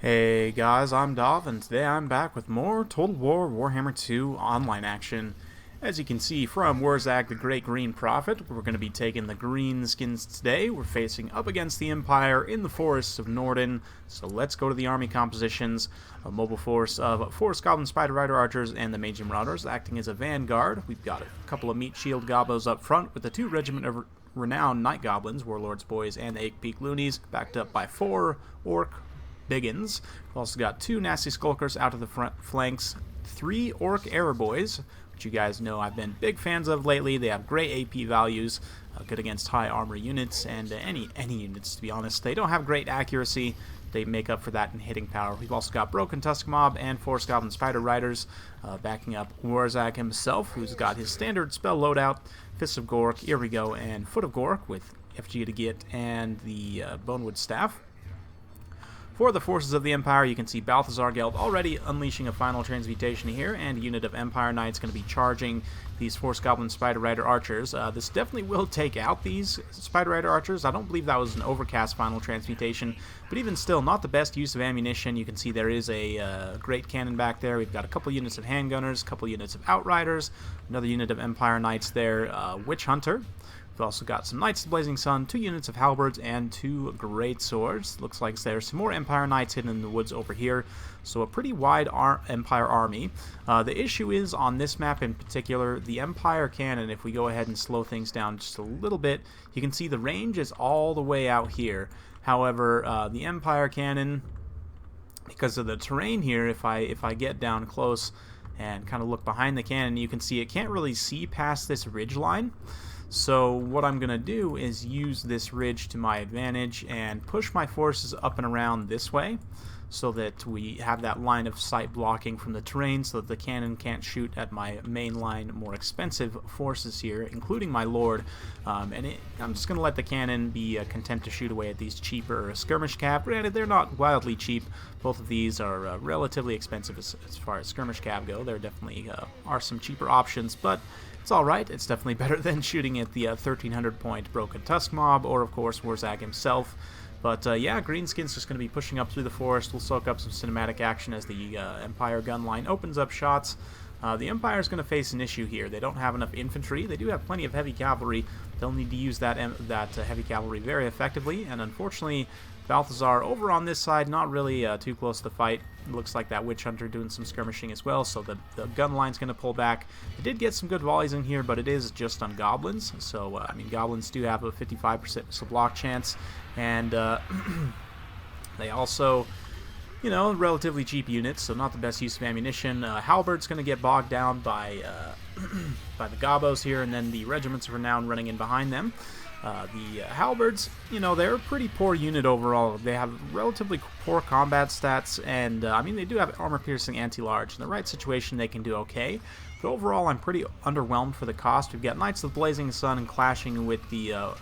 Hey guys, I'm Dov, and today I'm back with more Total War Warhammer 2 online action. As you can see from Wurzag the Great Green Prophet, we're going to be taking the green skins today. We're facing up against the Empire in the forests of Norden, so let's go to the army compositions. A mobile force of 4 Goblin Spider Rider Archers and the Mage Marauders acting as a vanguard. We've got a couple of Meat Shield Gobos up front with the 2 Regiment of Renowned Night Goblins, Warlords Boys, and the Ache Peak Loonies, backed up by 4 Orc Biggins. We've also got 2 Nasty Skulkers out of the front flanks, 3 Orc Error Boys, which you guys know I've been big fans of lately. They have great AP values, good against high armor units, and any units, to be honest. They don't have great accuracy. They make up for that in hitting power. We've also got Broken Tusk Mob and 4 Goblin Spider Riders, backing up Wurzag himself, who's got his standard spell loadout, Fist of Gork, here we go, and Foot of Gork with FG to get and the Bonewood Staff. For the forces of the Empire, you can see Balthazar Gelt already unleashing a final transmutation here, and a unit of Empire Knights going to be charging these 4 Goblin Spider Rider Archers. This definitely will take out these Spider Rider Archers. I don't believe that was an overcast final transmutation, but even still, not the best use of ammunition. You can see there is a great cannon back there. We've got a couple units of handgunners, a couple units of Outriders, another unit of Empire Knights there, Witch Hunter. We've also got some Knights of the Blazing Sun, 2 units of Halberds, and 2 Great Swords. Looks like there's some more Empire Knights hidden in the woods over here, so a pretty wide Empire army. The issue is, on this map in particular, the Empire cannon, if we go ahead and slow things down just a little bit, you can see the range is all the way out here. However, the Empire cannon, because of the terrain here, if I get down close and kind of look behind the cannon, you can see it can't really see past this ridge line. So what I'm going to do is use this ridge to my advantage and push my forces up and around this way so that we have that line of sight blocking from the terrain so that the cannon can't shoot at my mainline more expensive forces here, including my Lord. I'm just going to let the cannon be content to shoot away at these cheaper skirmish cav. Granted, they're not wildly cheap. Both of these are relatively expensive as far as skirmish cav go. There definitely are some cheaper options, but it's alright. It's definitely better than shooting at the 1300 point Broken Tusk Mob, or of course Wurzag himself. But yeah, Greenskin's just going to be pushing up through the forest. We'll soak up some cinematic action as the Empire gun line opens up shots. The Empire's going to face an issue here. They don't have enough infantry. They do have plenty of heavy cavalry. They'll need to use that heavy cavalry very effectively, and unfortunately Balthazar over on this side, not really too close to the fight. It looks like that Witch Hunter doing some skirmishing as well, so the gun line's going to pull back. It did get some good volleys in here, but it is just on Goblins, so I mean, Goblins do have a 55% missile block chance, and they also, you know, relatively cheap units, so not the best use of ammunition. Halberd's going to get bogged down by by the Gobos here, and then the Regiments of Renown running in behind them. The Halberds, you know, they're a pretty poor unit overall. They have relatively poor combat stats, and I mean, they do have armor-piercing anti-large. In the right situation, they can do okay, but overall, I'm pretty underwhelmed for the cost. We've got Knights of the Blazing Sun clashing with the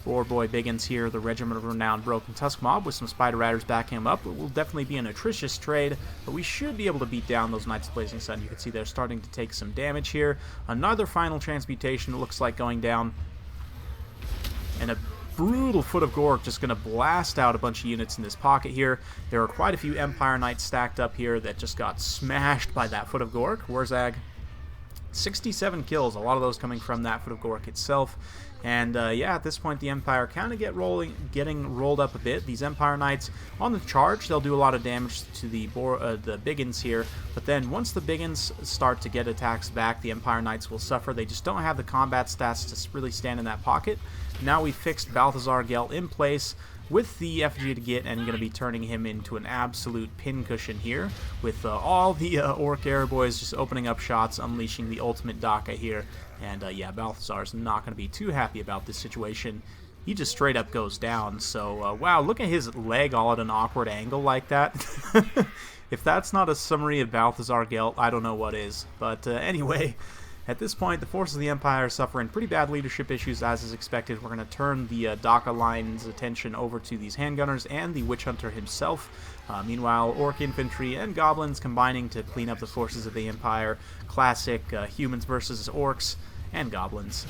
4 Boy Biggins here, the Regiment of Renowned Broken Tusk Mob, with some Spider Riders backing him up. It will definitely be an atrocious trade, but we should be able to beat down those Knights of the Blazing Sun. You can see they're starting to take some damage here. Another final transmutation, it looks like, going down. And a brutal Foot of Gork just going to blast out a bunch of units in this pocket here. There are quite a few Empire Knights stacked up here that just got smashed by that Foot of Gork. Wurzag, 67 kills, a lot of those coming from that Foot of Gork itself. And yeah, at this point the Empire kind of getting rolled up a bit. These Empire Knights on the charge, they'll do a lot of damage to the Biggins here, but then once the Biggins start to get attacks back, the Empire Knights will suffer. They just don't have the combat stats to really stand in that pocket. Now we've fixed Balthazar Gelt in place with the FG to get, and going to be turning him into an absolute pincushion here, with all the Orc Air Boys just opening up shots, unleashing the ultimate Dakka here. And yeah, Balthazar's not going to be too happy about this situation. He just straight up goes down. So wow, look at his leg all at an awkward angle like that. If that's not a summary of Balthazar Gelt, I don't know what is. But anyway, at this point, the forces of the Empire are suffering pretty bad leadership issues, as is expected. We're going to turn the Dakka line's attention over to these handgunners and the Witch Hunter himself. Meanwhile, Orc Infantry and Goblins combining to clean up the forces of the Empire. Classic humans versus Orcs. and goblins.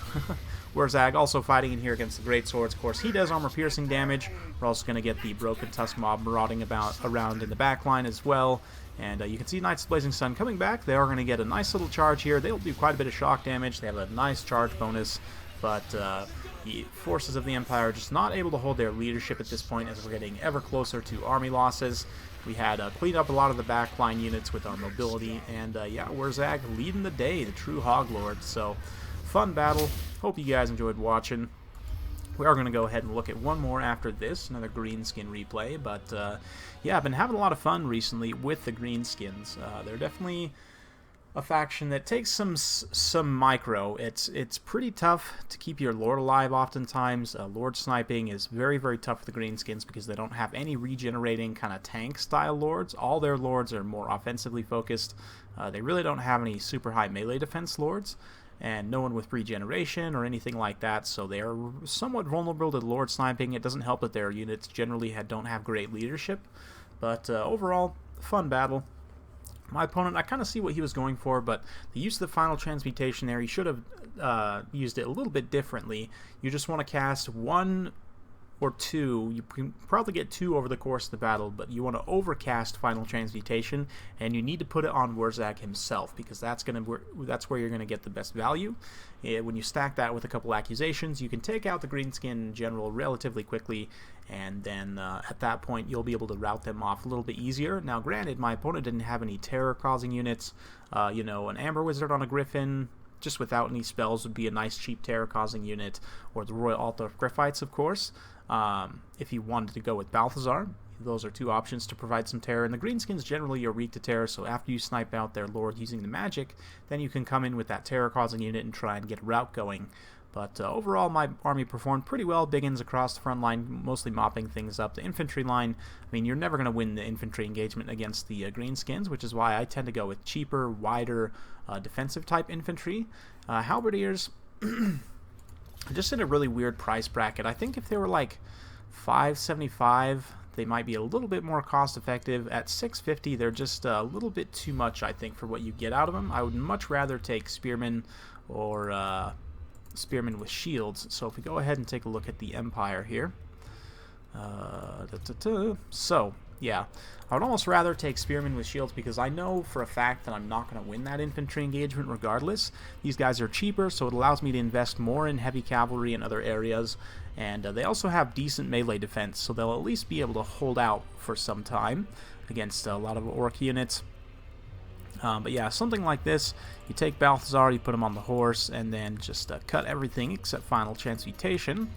Wurzag also fighting in here against the greatswords. Of course, he does armor-piercing damage. We're also going to get the Broken Tusk mob marauding around in the back line as well. And you can see Knights of the Blazing Sun coming back. They are going to get a nice little charge here. They'll do quite a bit of shock damage. They have a nice charge bonus, but the forces of the Empire are just not able to hold their leadership at this point as we're getting ever closer to army losses. We had cleaned up a lot of the backline units with our mobility, and yeah, Wurzag leading the day, the true Hog Lord. So, fun battle. Hope you guys enjoyed watching. We are going to go ahead and look at one more after this, another Greenskin replay, but yeah, I've been having a lot of fun recently with the Greenskins. They're definitely a faction that takes some micro. It's pretty tough to keep your Lord alive oftentimes. Lord sniping is very, very tough for the Greenskins because they don't have any regenerating kind of tank-style Lords. All their Lords are more offensively focused. They really don't have any super high melee defense Lords, and no one with regeneration or anything like that, so they are somewhat vulnerable to Lord sniping. It doesn't help that their units generally don't have great leadership, but overall, fun battle. My opponent, I kind of see what he was going for, but the use of the final transmutation there, he should have used it a little bit differently. You just want to cast one or two. You can probably get two over the course of the battle, but you want to overcast final transmutation, and you need to put it on Wurzag himself because that's where you're going to get the best value. When you stack that with a couple accusations, you can take out the Greenskin general relatively quickly, and then at that point you'll be able to rout them off a little bit easier. Now granted, my opponent didn't have any terror causing units. You know, an Amber Wizard on a Griffin just without any spells would be a nice cheap terror causing unit, or the Royal Altar of Griffites, of course. If you wanted to go with Balthazar, those are two options to provide some terror. And the Greenskins generally are weak to terror, so after you snipe out their Lord using the magic, then you can come in with that terror-causing unit and try and get a rout going. But overall, my army performed pretty well. Biggins across the front line, mostly mopping things up. The infantry line, I mean, you're never going to win the infantry engagement against the Greenskins, which is why I tend to go with cheaper, wider, defensive-type infantry. Halberdiers, just in a really weird price bracket. I think if they were like $575, they might be a little bit more cost effective. At $650, they're just a little bit too much, I think, for what you get out of them. I would much rather take spearmen or spearmen with shields. So if we go ahead and take a look at the Empire here. So, yeah, I would almost rather take spearmen with shields because I know for a fact that I'm not going to win that infantry engagement regardless. These guys are cheaper, so it allows me to invest more in heavy cavalry in other areas, and they also have decent melee defense, so they'll at least be able to hold out for some time against a lot of orc units. But yeah, something like this, you take Balthazar, you put him on the horse, and then just cut everything except final transmutation.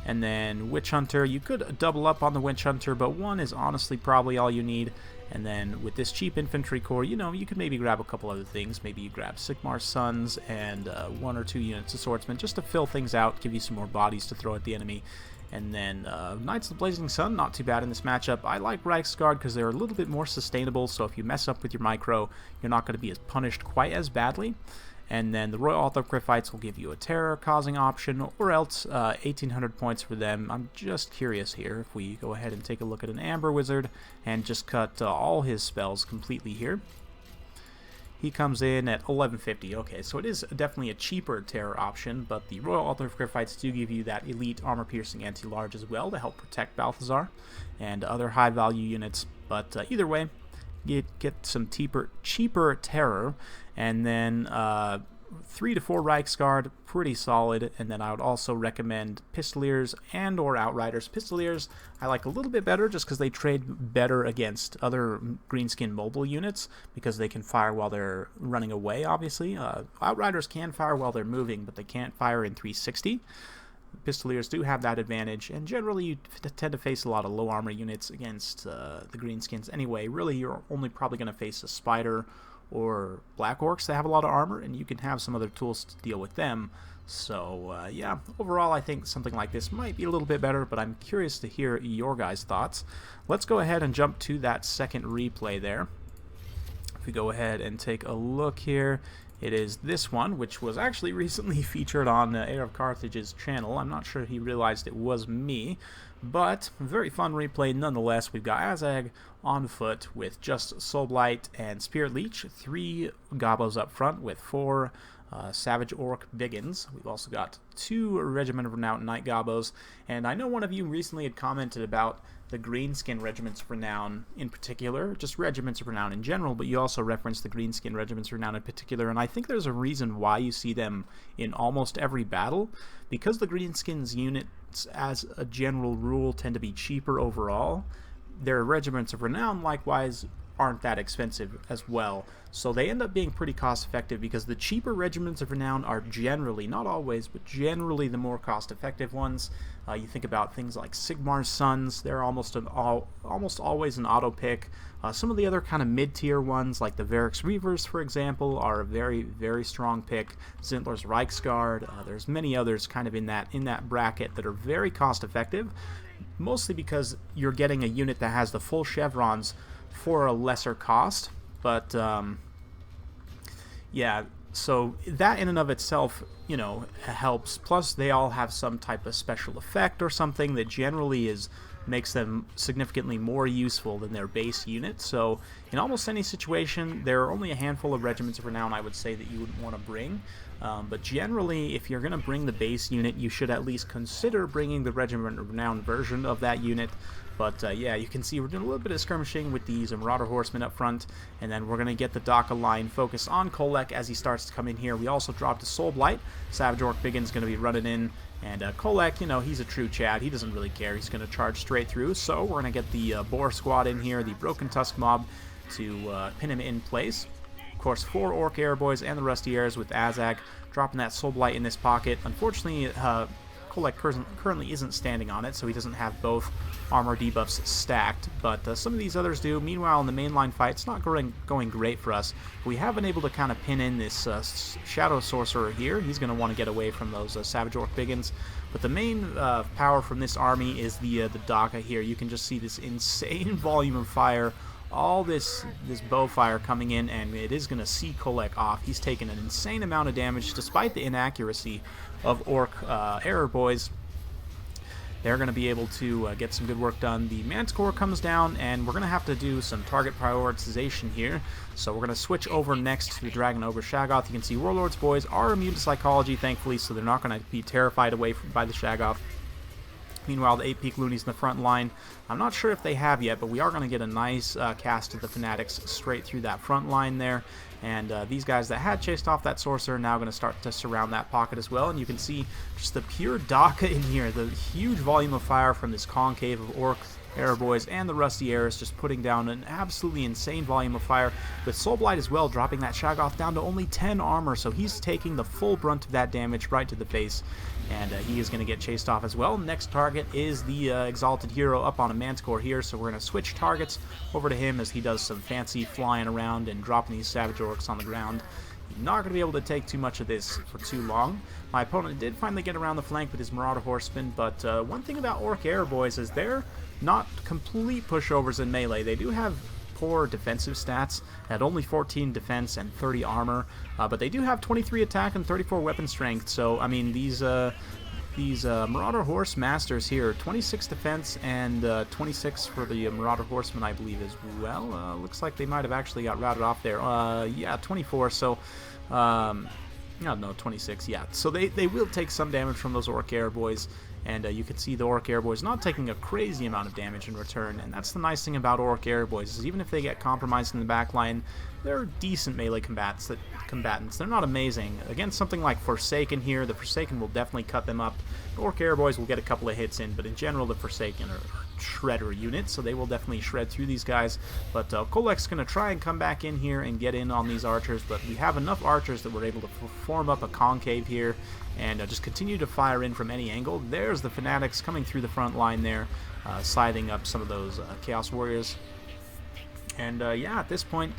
And then Witch Hunter, you could double up on the Witch Hunter, but one is honestly probably all you need. And then with this cheap infantry corps, you know, you could maybe grab a couple other things. Maybe you grab Sigmar's Sons and 1 or 2 units of swordsmen just to fill things out, give you some more bodies to throw at the enemy. And then Knights of the Blazing Sun, not too bad in this matchup. I like Reiksguard because they're a little bit more sustainable, so if you mess up with your micro, you're not going to be as punished quite as badly. And then the Royal Altar of Griffites will give you a terror-causing option, or else 1,800 points for them. I'm just curious here if we go ahead and take a look at an Amber Wizard and just cut all his spells completely here. He comes in at 1150. Okay, so it is definitely a cheaper terror option, but the Royal Altar of Griffites do give you that elite armor-piercing anti-large as well to help protect Balthazar and other high-value units. But either way, get some cheaper terror, and then 3 to 4 Reiksguard, pretty solid. And then I would also recommend Pistoliers and or Outriders. Pistoliers I like a little bit better just because they trade better against other Greenskin mobile units because they can fire while they're running away, obviously. Outriders can fire while they're moving, but they can't fire in 360. Pistoliers do have that advantage, and generally you tend to face a lot of low armor units against the Greenskins anyway. Really, you're only probably going to face a Spider or Black Orcs that have a lot of armor, and you can have some other tools to deal with them. So, yeah, overall I think something like this might be a little bit better, but I'm curious to hear your guys' thoughts. Let's go ahead and jump to that second replay there. If we go ahead and take a look here, it is this one, which was actually recently featured on Heir of Carthage's channel. I'm not sure he realized it was me, but very fun replay nonetheless. We've got Azag on foot with just Soulblight and Spirit Leech, 3 Gobos up front with 4 Savage Orc Biggins. We've also got 2 Regiment of Renown Night Gobos, and I know one of you recently had commented about the Greenskin Regiments of Renown in particular, just Regiments of Renown in general, but you also referenced the Greenskin Regiments of Renown in particular, and I think there's a reason why you see them in almost every battle, because the Greenskins units, as a general rule, tend to be cheaper overall. Their Regiments of Renown, likewise, aren't that expensive as well, so they end up being pretty cost effective because the cheaper Regiments of Renown are generally, not always, but generally the more cost effective ones. You think about things like Sigmar's Sons, they're almost always an auto pick. Some of the other kind of mid-tier ones, like the Varix Reavers, for example, are a very, very strong pick. Zintler's Reichsguard, there's many others kind of in that bracket that are very cost effective, mostly because you're getting a unit that has the full chevrons for a lesser cost. But yeah, so that in and of itself, you know, helps. Plus they all have some type of special effect or something that generally makes them significantly more useful than their base unit. So in almost any situation, there are only a handful of Regiments of Renown I would say that you would want to bring. But generally, if you're going to bring the base unit, you should at least consider bringing the Regiment of Renown version of that unit. But yeah, you can see we're doing a little bit of skirmishing with these Marauder Horsemen up front, and then we're going to get the Dakka line focused on Kolek as he starts to come in here. We also dropped a Soul Blight. Savage Orc Biggin's going to be running in, and Kolek, you know, he's a true Chad. He doesn't really care. He's going to charge straight through, so we're going to get the Boar Squad in here, the Broken Tusk Mob, to pin him in place. Of course, 4 Orc Airboys and the Rusty Airs with Azag, dropping that Soul Blight in this pocket. Unfortunately, Kolek currently isn't standing on it, so he doesn't have both armor debuffs stacked, but some of these others do. Meanwhile, in the mainline fight, it's not going great for us. We have been able to kind of pin in this Shadow Sorcerer here. He's going to want to get away from those Savage Orc Biggins, but the main power from this army is the Dakka here. You can just see this insane volume of fire, all this bow fire coming in, and it is going to see Kolek off. He's taken an insane amount of damage despite the inaccuracy of Orc Error Boys. They're going to be able to get some good work done. The Manticore comes down, and we're going to have to do some target prioritization here. So we're going to switch over next to the Dragon Ogre Shaggoth. You can see Warlord's Boys are immune to Psychology, thankfully, so they're not going to be terrified away by the Shaggoth. Meanwhile, the 8-Peak Loonies in the front line, I'm not sure if they have yet, but we are going to get a nice cast of the Fanatics straight through that front line there. And these guys that had chased off that Sorcerer are now going to start to surround that pocket as well. And you can see just the pure Dakka in here, the huge volume of fire from this concave of Orc Arrow Boys and the Rusty Airs just putting down an absolutely insane volume of fire, with Soul Blight as well dropping that Shaggoth down to only 10 armor, so he's taking the full brunt of that damage right to the face, and he is going to get chased off as well. Next target is the Exalted Hero up on a Manticore here, so we're going to switch targets over to him as he does some fancy flying around and dropping these Savage Orcs on the ground. Not going to be able to take too much of this for too long. My opponent did finally get around the flank with his Marauder Horsemen, but one thing about Orc Air Boys is they're not complete pushovers in melee. They do have poor defensive stats at only 14 defense and 30 armor, but they do have 23 attack and 34 weapon strength. So I mean, these Marauder Horse Masters here, 26 defense and 26 for the Marauder Horsemen, I believe, as well. Looks like they might have actually got routed off there. Yeah, 24. So no, 26. Yeah. So they will take some damage from those Orc Air Boys. And you can see the Orc Air Boys not taking a crazy amount of damage in return, and that's the nice thing about Orc Air Boys, is even if they get compromised in the back line, they're decent melee combatants. They're not amazing. Against something like Forsaken here, the Forsaken will definitely cut them up. The Orc Air Boys will get a couple of hits in, but in general the Forsaken are shredder units, so they will definitely shred through these guys. But Kolek's going to try and come back in here and get in on these archers, but we have enough archers that we're able to form up a concave here and just continue to fire in from any angle. There's the Fanatics coming through the front line there, siding up some of those Chaos Warriors. And yeah, at this point,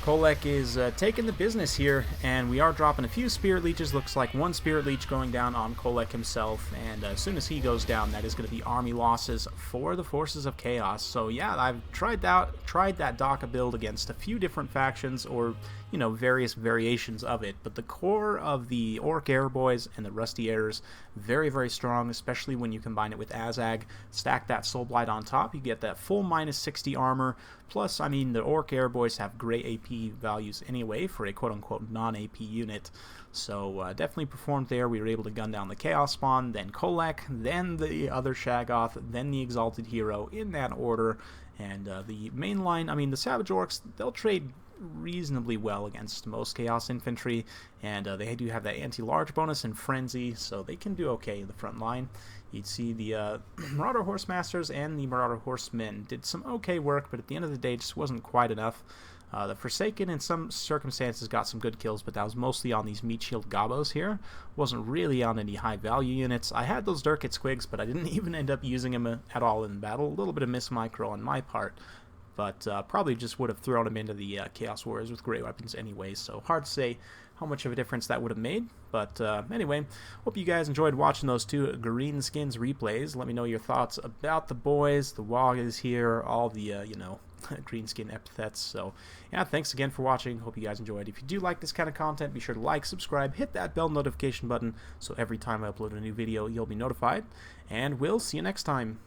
Kolek is taking the business here, and we are dropping a few Spirit Leeches. Looks like one Spirit Leech going down on Kolek himself, and as soon as he goes down, that is going to be army losses for the Forces of Chaos. So yeah, I've tried that Dakka build against a few different factions, or you know, various variations of it, but the core of the Orc Air Boys and the Rusty Airs, very, very strong, especially when you combine it with Azag. Stack that Soul Blight on top, you get that full minus 60 armor, plus, I mean, the Orc Air Boys have great AP AP values anyway for a quote-unquote non-AP unit. So definitely performed there. We were able to gun down the Chaos Spawn, then Kolek, then the other Shaggoth, then the Exalted Hero in that order. And the main line, I mean, the Savage Orcs, they'll trade reasonably well against most Chaos Infantry, and they do have that anti-large bonus and Frenzy, so they can do okay in the front line. You'd see the Marauder Horsemasters and the Marauder Horsemen did some okay work, but at the end of the day, it just wasn't quite enough. The Forsaken, in some circumstances, got some good kills, but that was mostly on these Meat Shield Gobos here. Wasn't really on any high-value units. I had those Durkit Squigs, but I didn't even end up using them at all in battle. A little bit of miss-micro on my part, but probably just would have thrown him into the Chaos Warriors with great weapons anyway, so hard to say how much of a difference that would have made. But anyway, hope you guys enjoyed watching those two green skins replays. Let me know your thoughts about the boys, the WOG is here, all the, you know, green skin epithets. So yeah, thanks again for watching. Hope you guys enjoyed. If you do like this kind of content, be sure to like, subscribe, hit that bell notification button so every time I upload a new video, you'll be notified. And we'll see you next time.